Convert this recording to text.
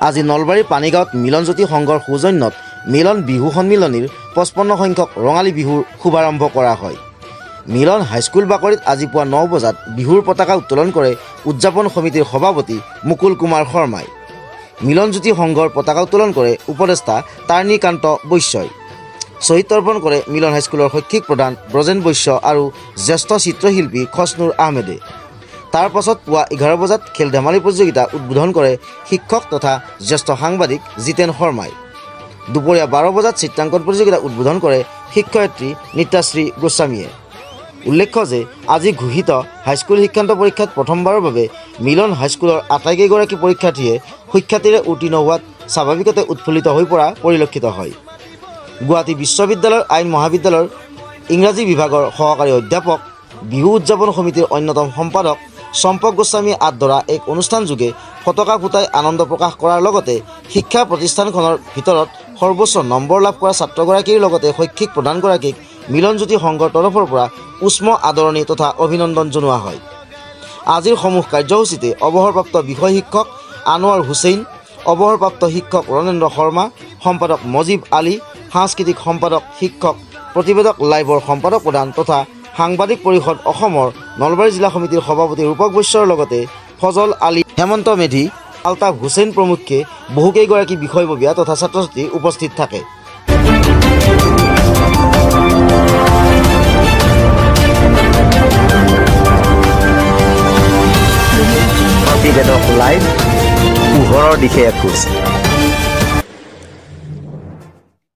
আজি নলবাৰীৰ পানীগাঁৱত মিলনজ্যোতি সংঘৰ সৌজন্যত মিলন বিহু সন্মিলনীৰ 55 সংখ্যক ৰঙালী বিহুৰ শুভাৰম্ভ কৰা হয়। মিলন হাইস্কুল বাকৰিত আজি পুৱা 9 বজাত বিহুৰ পতাকা উত্তোলন কৰে উদযাপন সমিতিৰ সভাপতি মুকুল কুমাৰ শৰ্মাই। মিলনজ্যোতি সংঘৰ পতাকা উত্তোলন কৰে উপদেষ্টা তাৰ্ণীকান্ত বৈশ্যই। শ্বহীদ তৰ্পণ কৰে মিলন হাইস্কুলৰ শৈক্ষিক প্ৰধান ব্ৰজেন বৈশ্য আৰু জ্যেষ্ঠ চিত্ৰশিল্পী খছনুৰ আহমেদে। তাৰ পাছত পুৱা 11 বজাত খেল ধেমালি প্ৰতিযোগিতা উদ্বোধন কৰে শিক্ষক তথা জ্যেষ্ঠ সাংবাদিক জিতেন শৰ্মাই। দুপৰীয়া 12 বজাত চিত্ৰাংকন প্ৰতিযোগিতা উদ্বোধন কৰে শিক্ষয়িত্ৰী নিত্যাশ্ৰী গোস্বামীয়ে। উল্লেখ্য যে আজি ঘোষিত হাইস্কুল শিক্ষান্ত পৰীক্ষাত প্ৰথমবাৰৰ বাবে মিলন হাইস্কুলৰ আটাইকেইগৰাকী পৰীক্ষাৰ্থীয়ে সুখ্যাতিৰে উত্তীৰ্ণ হোৱাত স্বাভাৱিকতে উৎফুল্লিত হৈ পৰা পৰিলক্ষিত হয়। গুৱাহাটী বিশ্ববিদ্যালয়ৰ আইন মহাবিদ্যালয়ৰ ইংৰাজী বিভাগৰ সহকাৰী অধ্যাপক বিহু উদযাপন সমিতিৰ অন্যতম সম্পাদক চম্পক গোস্বামীয়ে আদৰা এক অনুষ্ঠানযোগে পতাকা ফুটাই আনন্দ প্ৰকাশ কৰাৰ লগতে শিক্ষা প্ৰতিষ্ঠানখনৰ ভিতৰত সৰ্বোচ্চ নম্বৰ লাভ কৰা ছাত্ৰগৰাকীৰ লগতে শৈক্ষিক প্ৰধানগৰাকীক মিলনজ্যোতি সংঘৰ তৰফৰ পৰা উষ্ম আদৰণি তথা অভিনন্দন জনোৱা হয়। আজিৰ সমূহ কাৰ্যসূচীতে অৱসৰপ্ৰাপ্ত বিষয় শিক্ষক আনোৱাৰ হুছেইন, অৱসৰপ্ৰাপ্ত শিক্ষক ৰণেন্দ্ৰ শৰ্মা, সম্পাদক মজিব আলী, সাংস্কৃতিক সম্পাদক শিক্ষক প্ৰতিবেদক লাইভৰ সম্পাদক প্ৰধান তথা সাংবাদিক পৰিষদ অসমৰ নলবাৰী জিলা সমিতিৰ সভাপতি ৰূপক বৈশ্যৰ লগতে ফজল আলী, হেমন্ত মেধি, আলতাফ হুছেইন প্ৰমুখ্যে বহুকেইগৰাকী বিষয়ববীয়া তথা ছাত্ৰ ছাত্ৰী উপস্থিত থাকে। প্ৰতিবেদক লাইভ পোহৰৰ দিশে এখোজ।